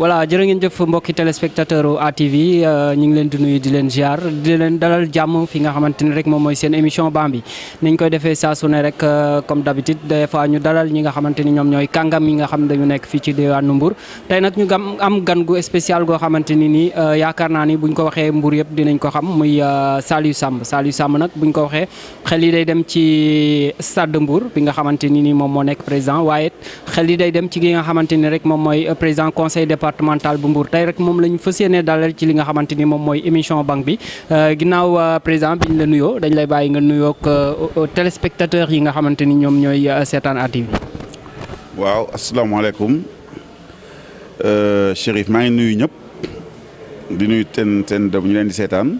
voilà jërë ngeen jëf mbokki téléspectateur ATV ñu ngi leen di nuyu di leen ziar di leen dalal jàmm fi nga xamante ni rek moom mooy seen émission Bambi niñ koy defee saa su ne rek comme d'habitude des fois ñu dalal ñi nga xamante ni ñoom ñooy kàngam yi nga xam dañu nekk fii ci diwaanu Mbour tey nag ñu am gan gu spécial goo xamante ni nii yaakaar naa ni buñ ko waxee Mbour yëpp dinañ ko xam muy Saliou Samb nag buñ ko waxee xel yi day dem ci stade de Mbour bi nga xamante ni nii moom moo nekk président waaye xel yi day dem ci gi nga xamante ni rek moom mooy président conseil départemental bu Mbour tey rek moom lañu fas yéene dalal ci li nga xamante ni moom mooy émission banque bi ginnaaw président bi ñu la nuyoo dañ lay bàyyi nga nuyoog téléspectateurs yi nga xamante ni ñoom ñooy seetaan ATV. waaw asalaamaaleykum Chérif maa ngi nuyu ñëpp di nuyu seen doom ñu leen di seetaan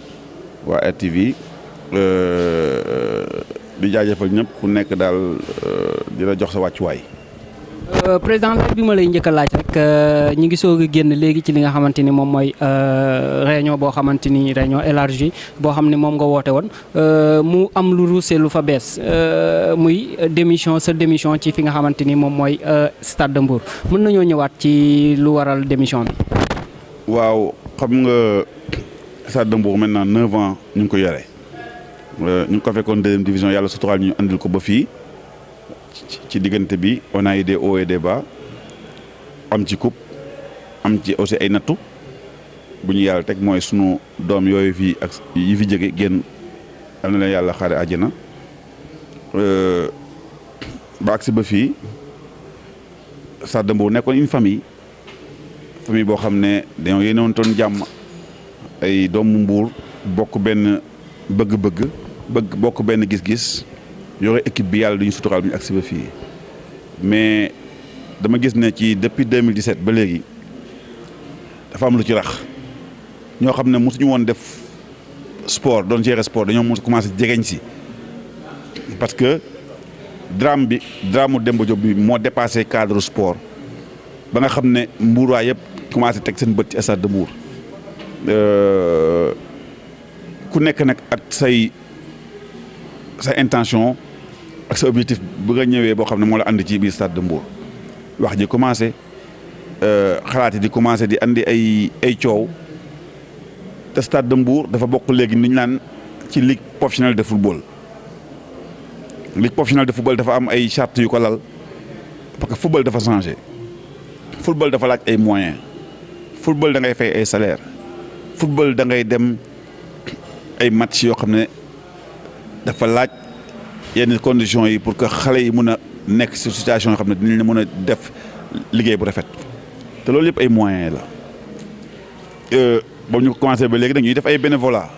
waa ATV di jaajëfal ñëpp ku nekk daal di la jox sa wàccuwaay. président bi ma lay njëkk a laaj rek ñi ngi soog a génn léegi ci li nga xamante ni moom mooy réunion boo xamante ni réunion élargie boo xam ne moom nga woote woon mu am lu ruusee lu fa bees muy démission ci fi nga xamante ni moom mooy stade de Mbour mën nañoo ñëwaat ci lu waral démission bi. waaw xam nga stade de Mbour maintenant 9 ans ñu ngi ko yore ñu ngi ko fekkoon deuxième division yàlla suturaal ñu andil ko ba fii. ci diggante bi on a eu des hauts et des bas am ci coupe am ci aussi ay nattu bu ñu yàlla teg mooy sunu doom yooyu fii ak yi fi jóge génn am na leen yàlla xaare àjjana ba agsi ba fii Stade de Mbour nekkoon une famille boo xam ne dañoo yéene woon toon jàmm ay doomu Mbour bokk benn bëgg-bëgg bokk benn gis-gis yore équipe bi yàlla duñu suturaal bu ñu agsi ba fii mais dama gis ne ci depuis 2017 ba léegi dafa am lu ci rax ñoo xam ne mosuñu woon def sport doon gérer sport dañoo mos commencé jegeñ si parce que drame Demba Diop bi moo dépassé cadre sport ba nga xam ne Mbuur yëpp commencé teg seen bët ci stade de Mbour ku nekk nag ak say intention ak sa objectif bu nga ñëwee boo xam ne moo la andi ci biir stade de Mbour wax ji commencé xalaat yi di commencé di andi ay coow te stade de Mbour dafa bokk léegi ni ñu naan ci ligue professionnelle de football. ligue professionnelle de football dafa am ay charte yu ko lal parce que football dafa changé football dafa laaj ay moyens football da ngay fay ay salaire football da ngay dem ay match yoo xam ne dafa laaj yenn conditions yi pour que xale yi mun a nekk ci situation yoo xam ne dinañ la mën a def liggéey bu rafet te loolu yëpp ay moyens la boobu ñu ko commencé ba léegi dañuy def ay bénévolat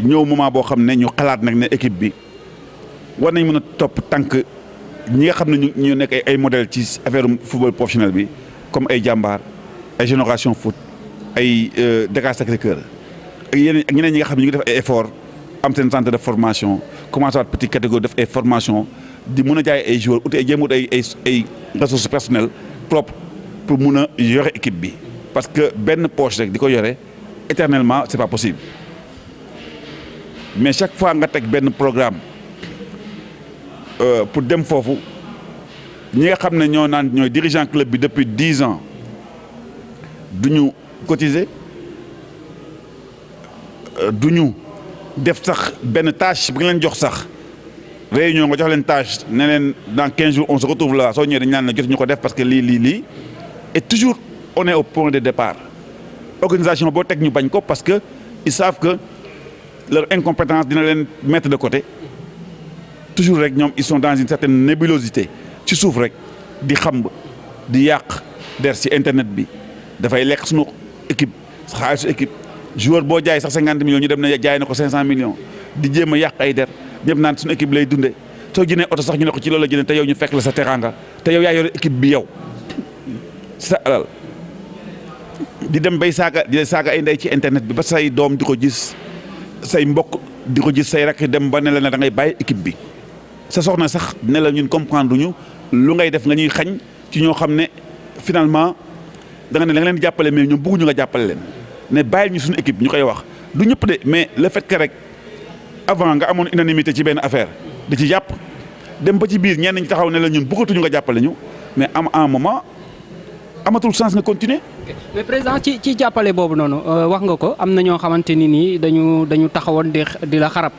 ñëw moment boo xam ne ñu xalaat nag ne équipe bi war nañ mën a topp tànk ñi nga xam ne ñu nekk ay modèle ci affaire football professionnel bi comme ay jàmbaar ay génération foot ay Dakar Sacré-Cœur ak yeneen ak ñeneen ñi nga xam ne ñu ngi def ay effort am seen centre de formation commencé waat petite catégorie def ay formation di mun a jaay ay joueurs ut ay jéem ut ay ressources personnelles propres pour mun a yore équipe bi parce que benn poche rek di ko yore éternellement c'est pas possible mais chaque fois nga teg benn programme pour dem foofu ñi nga xam ne ñoo naan ñooy dirigeant club bi depuis 10 ans duñu cotiser duñu def sax benn tâche bi nga leen jox sax réunion nga jox leen tâche ne leen dans 15 jours on se retrouve là soo ñëwee dañu naan la jotuñu ko def parce que lii et toujours on est au point de départ organisation boo teg ñu bañ ko parce que ils savent que leur incompétence dina leen mettre de côté toujours rek ñoom ils sont dans une certaine nébulosité ci suuf rek di xamb di yàq der ci internet bi dafay lekk suñu équipe xaalisu équipe joueur boo jaay sax 50 millions ñu dem ne jaay na ko 500 millions di jéem a yàq ay der ñëpp naan suñu équipe lay dundee soo jënee oto sax ñu ne ko ci loolu la jëndee te yow ñu fekk la sa teranga te yow yaa yore équipe bi yow sa alal di dem bay saaga ay ndey ci internet bi ba say doom di ko gis say mbokk di ko gis say rakk dem ba ne la ne da ngay bàyyi équipe bi sa soxna sax ne la ñun comprendre ñu lu ngay def nga ñuy xañ ci ñoo xam ne finalement da nga ne da nga leen jàppale mais ñoom bëgguñu nga jàppale leen ne bàyyil ñu suñu équipe ñu koy wax du ñëpp de mais le fait que rek avant nga amoon unanimité ci benn affaire di ci jàpp dem ba ci biir ñenn ñi taxaw ne la ñun bëggatuñu nga jàppale ñu mais am un moment amatul sens nga continuer. mais président ci jàppale boobu noonu wax nga ko am na ñoo xamante ni nii dañu taxawoon di la xarab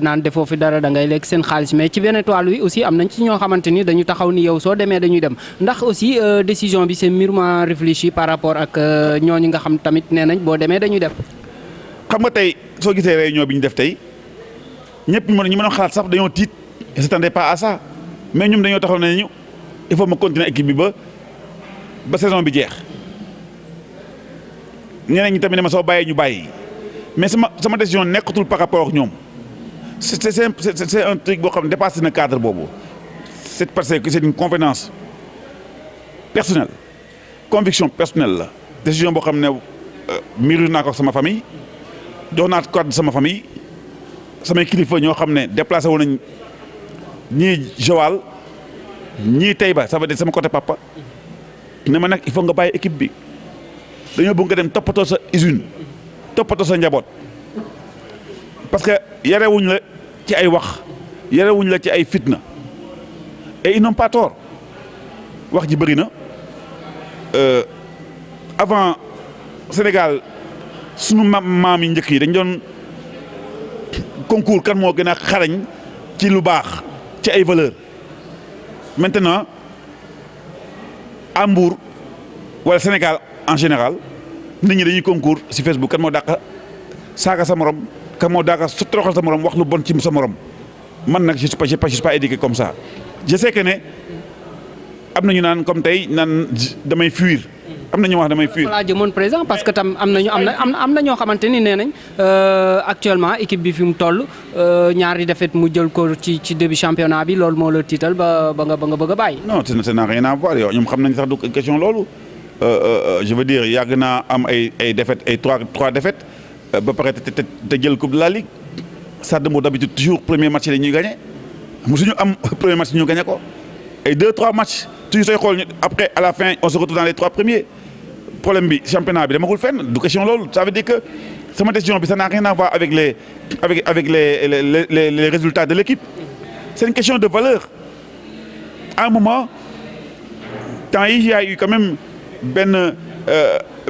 naan defoo fi dara da ngay lekk seen xaalis mais ci beneen wàll wi aussi am nañ ci ñoo xamante ni dañu taxaw ni yow soo demee dañuy dem ndax aussi décision bi c'est mûrement réfléchi par rapport ak ñooñu nga xam tamit nee nañ boo demee dañuy dem. xam nga tey soo gisee réunion bi ñu def tey ñëpp ñu mën a xalaat sax dañoo tiit et s'attendaient pas à ça mais ñoom dañoo taxaw ne ñu il faut ma continuer équipe bi ba saison bi jeex ñeneen ñi tamit ne ma soo bàyyee ñu bàyyi mais sama décision nekkatul par rapport ak ñoom c'est un truc boo xam ne dépassé na cadre boobu c'est parce que c'est une convenance personnelle conviction personnelle la décision boo xam ne miir naa ko ak sama famille jox naa ko sama famille samay kilifa ñoo xam ne déplacé wu nañ ñii Joal ñii Taïba ça veut dire sama côté papa ne ma nag il faut nga bàyyi équipe bi dañoo bëgg nga dem toppatoo sa usine toppatoo sa njaboot parce que yarewuñ la ci ay wax yarewuñ la ci ay fitna et ils n'ont pas tort wax ji bëri na avant Sénégal sunu maam yi njëkk yi dañ doon concours kan moo gën a xarañ ci lu baax ci ay valeurs maintenant à Mbour wala Sénégal en général nit ñi dañuy concours ci Facebook kan moo dàq saaga sa morom kan moo dàq toroxal sa morom wax lu bon ci sa morom man nag je suis pas éduqué comme ça je sais que ne am na ñu naan comme tey naan damay fuir am na ñu wax damay fuir. voilà jëmoon présent parce que tam am na ñoo xamante ni nee nañ actuellement équipe bi fi mu toll ñaari défaite mu jël ko ci début championnat bi loolu moo la tiital ba nga bëgg a bàyyi. non ça n'a rien à voir yow ñoom xam nañ sax du question loolu je veux dire yàgg naa am ay défaites ay trois défaites ba pare te jël coupe de la ligue Stade de Mbour d'habitude toujours premier match yi dañuy gagné mosuñu am premier match ñu gagné ko ay 2-3 matchs toujours sooy xool après à la fin on se retrouve dans les 3 premiers. problème bi championnat bi demagul fenn du question loolu ça veut dire que sama décision bi ça n'a rien à voir avec les résultats de l'équipe c'est une question de valeur à un moment temps yi y a eu quand même benn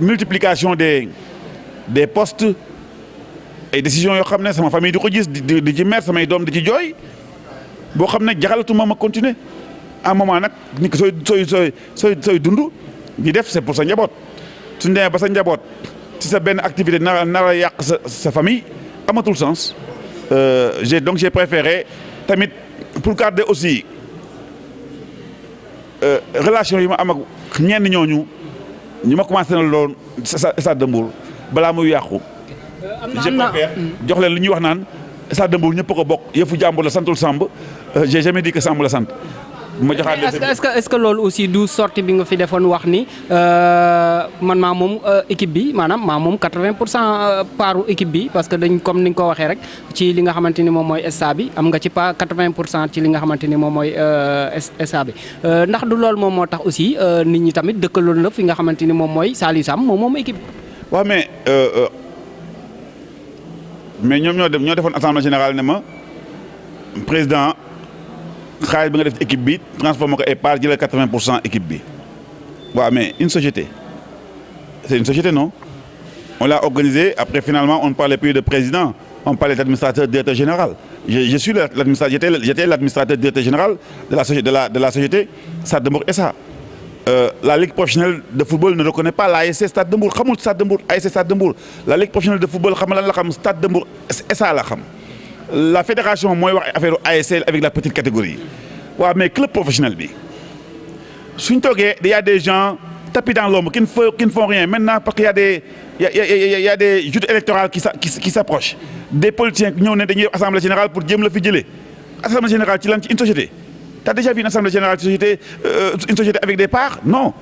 multiplication des postes ay décisions yoo xam ne sama famille di ko gis di ci mer samay doom di ci jooy boo xam ne jaxalatuma ma continuer à un moment nag ni ko sooy dund di def c'est pour sa njaboot suñu demee ba sa njaboot ci sa benn activité nar a yàq sa famille amatul sens j'ai préféré tamit pour garder aussi relation yi ma am ak ñenn ñooñu ñu ma commencé na loon Stade de Mbour balaa muy yàqu. je préfère jox leen lu ñuy wax naan Stade de Mbour ñëpp a ko bokk yëfu jàmbur la santul Samb j'ai jamais dit que Samb la sant. est-ce que loolu aussi du sortie bi nga fi defoon wax ni man maa moom équipe bi maanaam maa moom 80% paaru équipe bi parce que dañ comme ni nga ko waxee rek ci li nga xamante ni moom mooy stade bi am nga ci pas 80% ci li nga xamante ni moom mooy stade bi ndax du loolu moom moo tax aussi nit ñi tamit dëkkaloon la fi nga xamante ni moom mooy Saliou Samb moom équipe bi. waaw mais ñoom ñoo defoon assemblée générale ne ma président. xaalis bi nga def ci équipe bi transformé ko ay part jëlee 80% équipe bi waaw mais une société c'est une société non on l'a organisé après finalement on ne parlait plus de président on parlait d'administrateur directeur général je suis l'administrateur j'étais l'administrateur directeur général de la société Stade de Mbour SA la ligue professionnelle de football ne reconnaît pas l'ASC Stade de Mbour xamul Stade de Mbour ASC Stade de Mbour la ligue professionnelle de football xam lan la xam Stade de Mbour SA la xam. La fédération mooy wax affaire ASC avec la petite catégorie waaw mais club professionnel bi suñ toogee il y a des gens tapis dans l'ombre qui ne font rien maintenant parce qu'il y a des joutes électorales qui s'approchent des politiciens ñëw ne dañuy def assemblée générale pour jéem la fi jëlee assemblée générale ci lan ci une société t'as déjà vu une assemblée générale ci société une société avec des parts non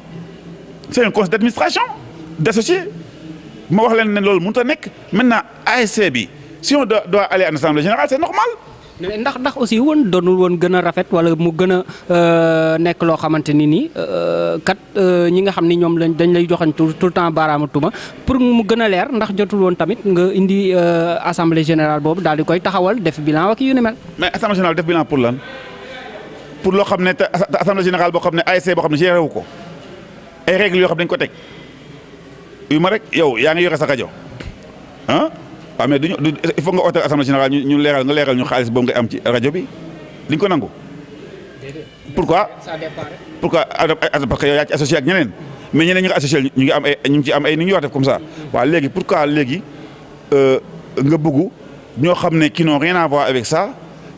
c'est un conseil d'administration d'associés ma wax leen ne loolu mënut a nekk maintenant ASC bi. Si on doit aller à l'Assemblée générale c'est normal. ndax aussi doonul woon gën a rafet wala mu gën a nekk loo xamante ni nii kat ñi nga xam ni ñoom dañ lay joxañ tout le temps baaraamu tuuma pour mu gën a leer ndax jotul woon tamit nga indi assemblée générale boobu daal di koy taxawal def bilan ak yu ni mel. mais assemblée générale def bilan pour lan pour loo xam ne te assemblée générale boo xam ne ASC boo xam ne géré wu ko ay règles yoo xam dañ ko teg yu ma rek yow yaa ngi yore sa rajo ah waaw mais il faut nga oote assemblée générale ñu leeral ñu xaalis boobu nga am ci rajo bi di nga ko nangu. pourquoi pourquoi parce que yow yaa ci associé ak ñeneen mais ñeneen ñi nga associé ñu ngi ci am ay ni ñu wax def comme ça waaw léegi pourquoi léegi nga bëggu ñoo xam ne qui n'ont rien à voir avec ça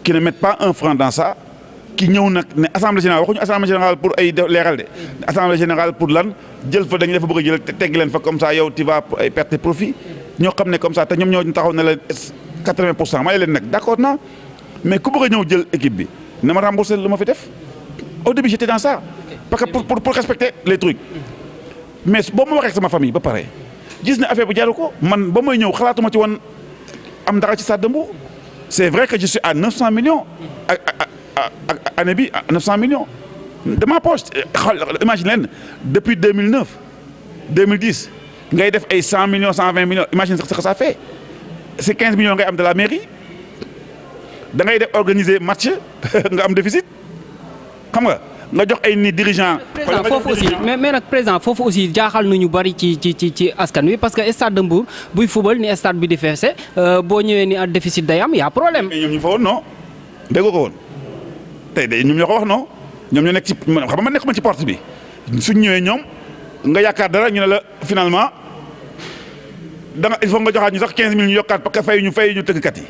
qui ne mettent pas un franc dans ça ki ñëw nag ne assemblée générale waxuñu assemblée générale pour ay leeral de assemblée générale pour lan jël fa dañu la fa bëgg a jël tegg leen fa comme ça yow tu vas ay perte profit ñoo xam ne comme ça te ñoom ñoo taxaw ne la 80% may leen nag d'accord naa mais ku bëgg a ñëw jël équipe bi na ma rembourser lu ma fi def au début j'étais dans ça parce que pour respecter les trucs mais boo ma waxee sama famille ba pare gis ne affaire bu jaru ko man ba may ñëw xalaatuma ci woon am dara ci Stade de Mbour c'est vrai que je suis à 900 millions année bi 900 millions de ma poche imagine leen depuis 2009 2010 ngay def ay 100 millions 120 millions imagine ce que ça fait c'est 15 millions ngay am de la mairie da ngay def organiser match nga am déficit xam nga jox ay ni dirigeant président foofu aussi mais nag président foofu aussi jaaxal nañu bari ci askan wi parce que Stade de Mbour buy football ni stade bi di feese boo ñëwee ni déficit day am y a problème. mais ñoom ñu fa woon non déggoo ko woon tey de ñoom ñoo ko wax non ñoom ñoo nekk ci xam nga man nekkuma ci porte bi suñ ñëwee ñoom nga yaakaar dara ñu ne la finalement danga il faut nga joxaat ñu sax 15 000 ñu yokkaat parce que fay ñu tëggkat yi.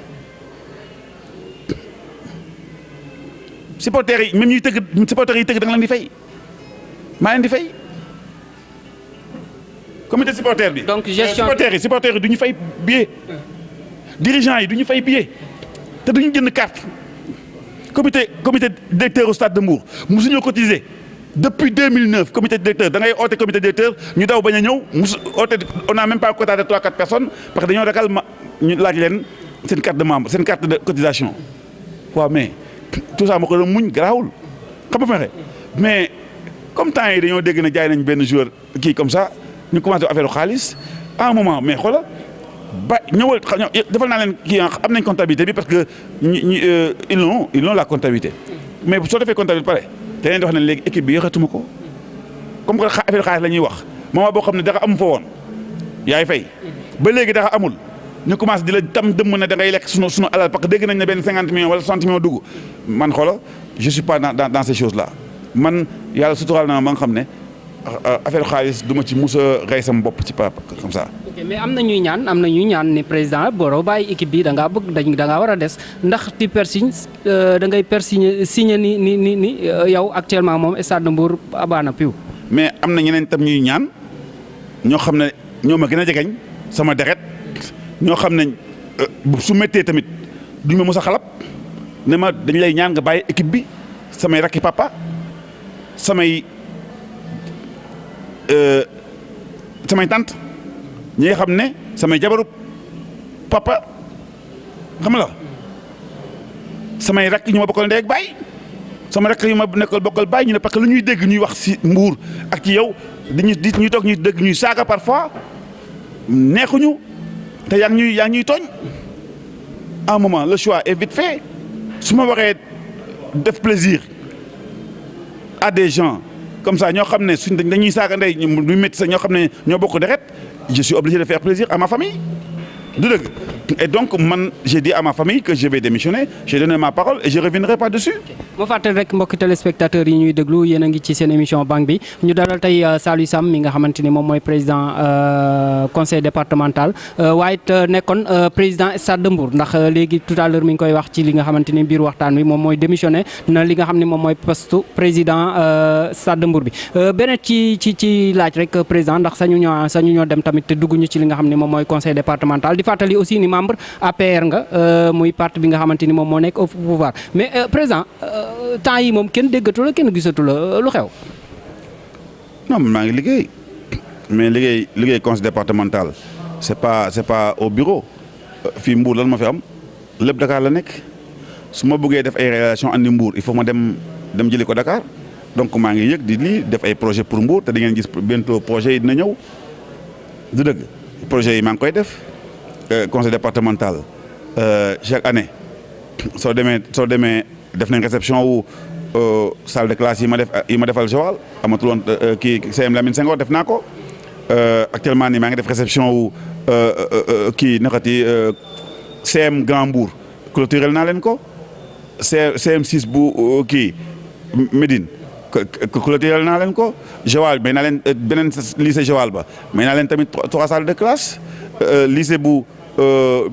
supporters yi même ñuy tëgg supporters yi tëgg da nga leen di fay maa leen di fay comité supporter bi. donc gestion supporters yi du ñu fay billet. dirigeants yi du ñu fay billet te du ñu jënd carte. comité directeur au Stade de Mbour musuñoo cotiser depuis 2009 comité directeur da ngay oote comité directeur ñu daw bañ a ñëw on a même pas quota de 3-4 personnes parce que dañoo ragal ñu laaj leen seen carte de membre seen carte de cotisation waaw mais. tout ça ma ko doon muñ garaawul xam nga mais comme temps yi dañoo dégg ne jaay nañ benn joueur kii comme ça ñu commencé affaire xaalis à un moment mais xoolal ba ñëwal defal naa leen kii am nañ comptabilité bi parce que ils ont la comptabilité mais soo defee comptabilité pare te leen di wax ne léegi équipe bi yoxetuma ko comme que affaire xaalis la ñuy wax moment boo xam ne dara amu fa woon yaay fay ba léegi dara amul. ñu commencé di la tam dëmm ne da ngay lekk sunu alal parce que dégg nañ ne benn 50 millions wala 60 millions dugg man xoola je suis pas dans ces choses là man yàlla suturaal na ma nga xam ne affaire xaalis du ma ci mus a rey sama bopp ci pas comme ça. ok mais am na ñuy ñaan ni président boro bàyyi équipe bi da ngaa bëgg da ngaa war a des ndax ti persigne da ngay signé ni yow actuellement moom Stade de Mbour abaana piw mais am na ñeneen tam ñuy ñaan ñoo xam ne ñoo ma gën a jegeñ sama deret. ñoo xam ne su méttee tamit duñ ma mës a xalab ne ma dañ lay ñaan nga bàyyi équipe bi samay rakki papa samay tante ñi nga xam ne samay jabaru papa xam la samay rakk ñu ma bokkal ndey ak baay sama rakk yu ma nekkal bokkal baay ñu ne parce que lu ñuy dégg ñuy wax ci Mbour ak ci yow ñuy toog ñuy dégg ñuy saaga parfois neexuñu. te yaa ngi ñuy tooñ à un moment le choix est vite fait su ma waxee def plaisir à des gens comme ça ñoo xam ne suñ dañuy saaga ndey ñu métti sax ñoo xam ne ñoo bokk deret je suis obligé de faire plaisir à ma famille du dëgg et donc man j'ai dit à ma famille que je vais démissionner j'ai donné ma parole et je reviendrai pas dessus. ma fàttali rek mbokki téléspectateurs yi ñuy déglu yéen a ngi ci seen émission banque bi ñu dalal tey Saliou Sam mi nga xamante ni moom mooy président conseil départemental waaye it nekkoon président Stade de Mbour ndax léegi tout à l'heure mi ngi koy wax ci li nga xamante ni biir waxtaan wi moom mooy démissionné na li nga xam ne moom mooy poste président Stade de Mbour bi beneen ci laaj rek président ndax sañu ñoo dem tamit te dugg ñu ci li nga xam ne moom mooy conseil départemental di fàttali aussi ni membre APR nga muy parti bi nga xamante ni moom moo nekk au pouvoir mais président temps yi moom kenn déggatu la kenn gisatu la lu xew. non maa ngi liggéey mais liggéey conseil départemental c'est pas au bureau fii Mbour lan ma fi am lépp Dakar la nekk su ma bëggee def ay réalisation andi Mbour il faut ma dem jëli ko Dakar donc maa ngi yëg di lii def ay projet pour Mbour te di ngeen gis bientôt projet yi dina ñëw du dëgg projet yi maa ngi koy def conseil départemental chaque année soo demee def nañ réception wu salle de classe yi ma defal Joal amatul woon kii CM Lamine Senghor def naa ko actuellement nii maa ngi def réception wu kii naxati CM Grand Mbour clôturel naa leen ko CM 6 bu kii Médine clôturel naa leen ko Joal may naa leen beneen lycée Joal ba may naa leen tamit 3 salles de classe lycée bu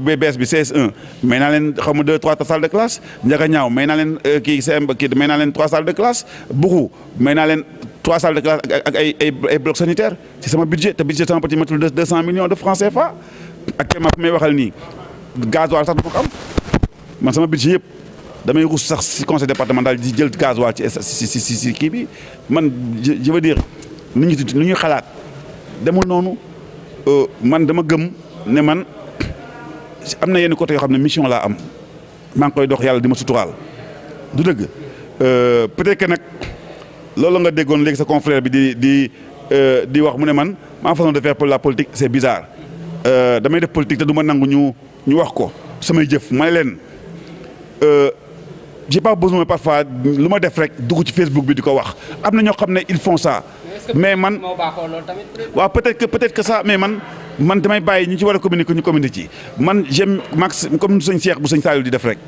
BBS bi CS1 may naa leen xaw ma 2-3 salles de classe Ndiaga Ñaaw may naa leen kii CM kii may naa leen 3 salles de classe Bourou may naa leen 3 salles de classe ak ay blocs sanitaires ci sama budget te budget sama petit matul 200 millions de francs CFA actuellement fu may waxal nii gasoil sax du ko am man sama budget yëpp damay rus sax ci conseil départemental di jël gasoil ci kii bi man je veux dire nu ñuy xalaat demul noonu man dama gëm ne man am na yenn côté yoo xam ne mission laa am maa ngi koy dox yàlla di ma suturaal du dëgg peut-être que nag loolu nga déggoon léegi sa confrère bi di wax mu ne man ma façon de faire pour la politique c'est bizarre damay def politique te du ma nangu ñu wax ko samay jëf ma ne leen j'ai pas besoin parfois lu ma def rek dugg ci Facebook bi di ko wax am na ñoo xam ne ils font ça mais man waaw peut-être que ça mais man damay bàyyi ñu ci war a communiquer ñu communiquer ci man j'aime max comme sëñ Cheikh bu sëñ Saliou di def rek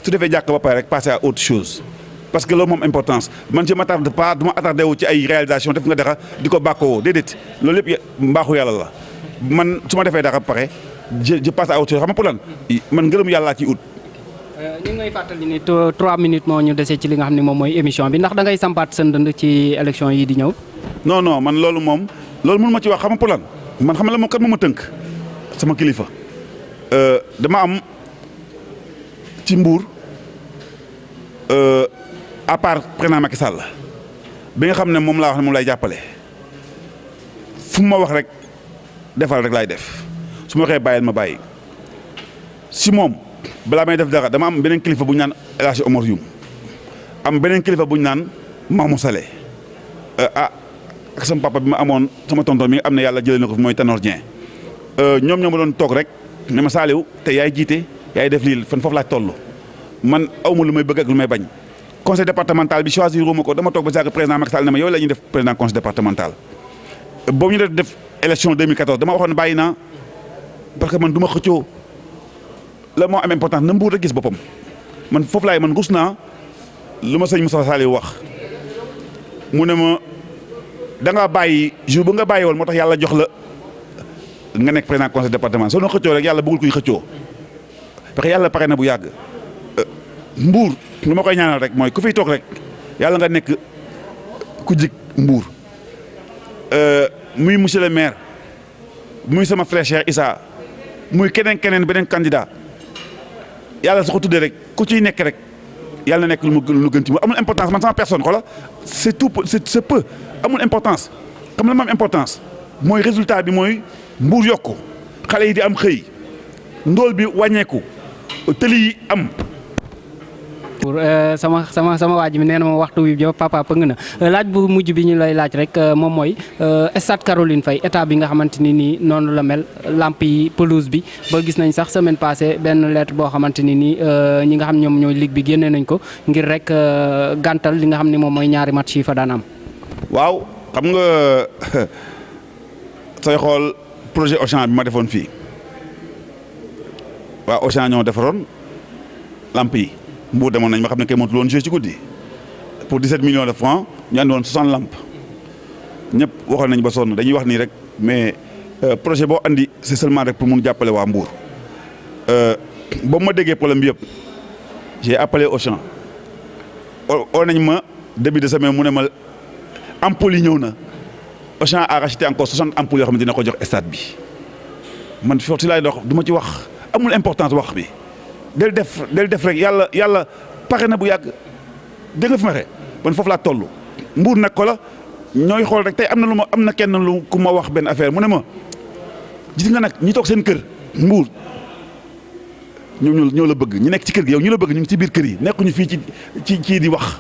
su defee jàkk ba pare rek passer à autre chose parce que loolu moom importance man je m'attarde pas du ma attardé wu ci ay réalisation def nga dara di ko bàkkoo déedéet loolu yëpp mbaaxu yàlla la man su ma defee dara ba pare je passe à autre chose xam nga pour lan man ngërëm yàlla ci ut. ñu ngi may fàttali ni 3 minutes moo ñu dese ci li nga xam ne moom mooy émission bi ndax da ngay sampaat sa ndënd ci élection yi di ñëw. non man loolu mënu ma ci wax xam nga pour lan man xam nga la moom kat moo ma tënk sama kilifa dama am ci Mbour à part président Macky Sall bi nga xam ne moom laa wax ne moom lay jàppale fu ma wax rek defal rek laay def su ma waxee bàyyil ma bàyyi si moom balaa may def dara dama am beneen kilifa bu ñu naan El Hadji Omar Youm am beneen kilifa bu ñu naan Mamou Saleh ak sama papa bi ma amoon sama tonton mi nga am ne yàlla jëlee na ko fi mooy Tanor Dieng ñoom ñoo ma doon toog rek ne ma Saliou te yaay jiite yaay def lii fan foofu laa toll man awma lu may bëgg ak lu may bañ conseil départemental bi choisir ma ko dama toog ba jàkk président Macky Sall ne ma yow la ñuy def président conseil départemental boobu ñu def élection 2014 dama waxoon bàyyi naa parce que man du ma xëccoo la moo am importance na Mbour rek gis boppam man foofu laay man rus naa lu ma sëñ Moussa Saliou wax mu ne ma da ngaa bàyyi jour bu nga bàyyi woon moo tax yàlla jox la nga nekk président conseil départemental soo doon xëccoo rek yàlla bëggul kuy xëccoo parce que yàlla pare na bu yàgg Mbour lu ma koy ñaanal rek mooy ku fiy toog rek yàlla nga nekk ku jig Mbour muy monsieur le maire muy sama frère Cheikh Issa muy keneen beneen candidat yàlla su ko tuddee rek ku ciy nekk rek yàlla na nekk lu gën ci mu amul importance man sama personne xoola c'est tout c'est peu amul importance xam la ma am importance mooy résultat bi mooy Mbour yokku xale yi di am xëy ndóol bi wàññeeku tëli yi am. pour sama waa ji mi nee na ma waxtu wi jo papa pëng na laaj bu mujj bi ñu lay laaj rek moom mooy stade Caroline Faye état bi nga xamante ni nii noonu la mel lamp yi pelouse bi ba gis nañ sax semaine passée benn lettre boo xamante ni nii ñi nga xam ñoom ñooy ligue bi génnee nañ ko ngir rek gàntal li nga xam ne moom mooy ñaari match yi fa daan am. waaw xam nga sooy xool projet Auchan bi ma defoon fii waaw Auchan ñoo defaroon lamp yi. Mbour demoon nañ ma xam ne kay mënatul woon jouer ci guddi pour 17 millions de francs ñu andi woon 60 lampes ñëpp waxoon nañ ba sonn dañuy wax nii rek mais projet boo andi c'est seulement rek pour mun jàppale waa Mbour boobu ma déggee problème bi yëpp j'ai appelé Auchan oo nañ ma début de semaine mu ne ma ampoules yi ñëw na Auchan a racheté encore 60 ampoules yoo xam ne dina ko jox stade bi man foofu si laay dox du ma ci wax amul importance wax bi. del def rek yàlla pare na bu yàgg dégg nga fi ma waxee man foofu laa toll Mbour nag ko la ñooy xool rek tey am na kenn lu ku ma wax benn affaire mu ne ma gis nga nag ñi toog seen kër Mbour ñoo la bëgg ñu nekk ci kër gi yow ñu la bëgg ñu ngi ci biir kër yi nekkuñu fii ci di wax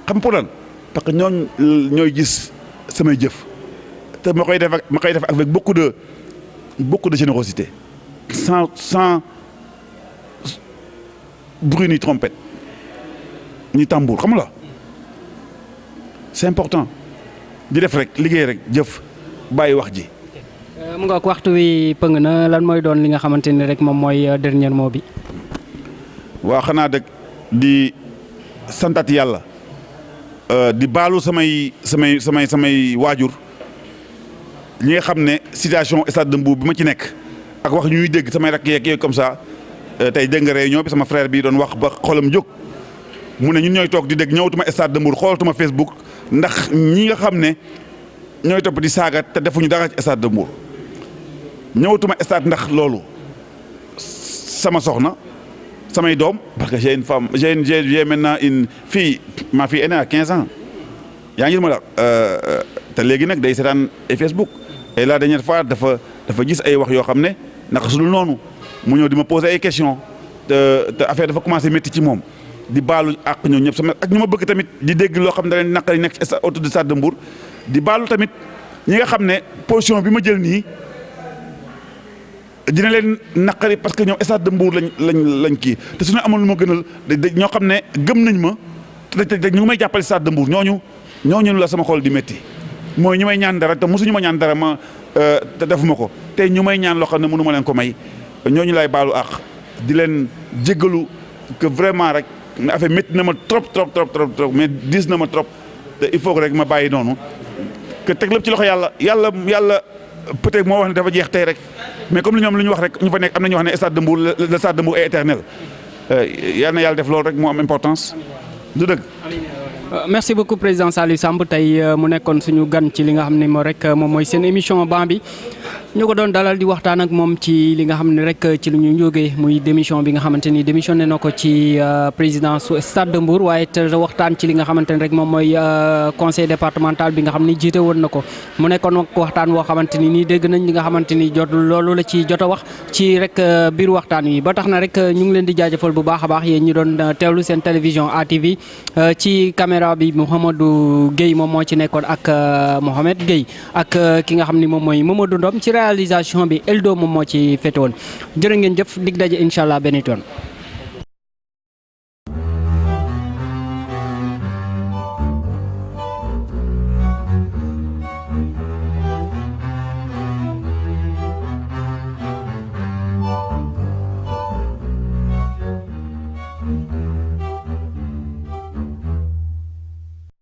xam pour lan parce que ñooy gis samay jëf te ma koy def avec beaucoup de générosité sans bruit ni trompette ni tambour xam nga c'est important di def rek liggéey rek jëf bàyyi wax ji. mu nga waxtu wi pëng na lan mooy doon li nga xamante ni rek moom mooy dernier mot bi. waa xanaa dëgg di santat yàlla di baalu samay waajur ñi nga xam ne situation stade de Mbour bi ma ci nekk ak wax ñuy dégg samay rakk yeeg comme ça tey dégg nga réunion bi sama frère bi doon wax ba xolam jóg mu ne ñun ñooy toog di dégg ñëwatuma stade de Mbour xoolatuma Facebook ndax ñi nga xam ne ñooy topp di saaga te defuñu dara ci stade de Mbour ñëwatuma stade ndax loolu sama soxna samay doom parce que j'ai une femme j'ai maintenant une fille ma fille aînée à 15 ans yaa ngi ma la te léegi nag day seetaan ay Facebook et la dernière fois dafa gis ay wax yoo xam ne naka su dul noonu mu ñëw di ma poser ay questions te affaire dafa commencé métti ci moom di baalu ak ñoom ñëpp sama ak ñu ma bëgg tamit di dégg loo xam ne da leen naqari nekk ci autour de stade de Mbour di baalu tamit ñi nga xam ne position bi ma jël nii dina leen naqari parce que ñoom stade de Mbour lañ kii te suñu amoon lu ma gënal ñoo xam ne gëm nañ ma te ñu ngi may jàppale stade de Mbour ñooñu la sama xol di métti mooy ñu may ñaan dara te mosuñu ma ñaan dara ma te defuma ko te ñu may ñaan loo xam ne mënu ma leen ko may ñooñu lay baalu àq di leen jéggalu que vraiment rek affaire métti na ma trop mais diis na ma trop te il faut que rek ma bàyyi noonu que teg lépp ci loxo yàlla peut-être moo wax ne dafa jeex tey rek mais comme li ñoom lu ñu wax rek ñu fa nekk am na ñu wax ne stade de Mbour le stade de Mbour est éternel yal na yàlla def loolu rek moo am importance du dëgg. merci beaucoup président Saliou Samb tey mu nekkoon suñu gan ci li nga xam ne moom mooy seen émission ban bi ñu ko doon dalal di waxtaan ak moom ci li nga xam ne rek ci lu ñu jógee muy démission bi nga xamante ni démissionné na ko ci président su stade de Mbour waaye te waxtaan ci li nga xamante ni rek moom mooy conseil départemental bi nga xam ni jiite woon na ko mu nekkoon waxtaan woo xamante ni nii dégg nañ li nga xamante ni jot loolu la ci jot a wax ci rek biir waxtaan wi ba tax na rek ñu ngi leen di jaajëfal bu baax a baax yéen ñi doon teewlu seen télévision ATV ci caméra bi Mouhamadou Gueye moom moo ci nekkoon ak Mohamed Gueye ak ki nga xam ni moom mooy Mamadou Ndom ci réalisation bi Eldo moom moo ci féete woon jërë ngeen jëf dig daje incha allah benn yoon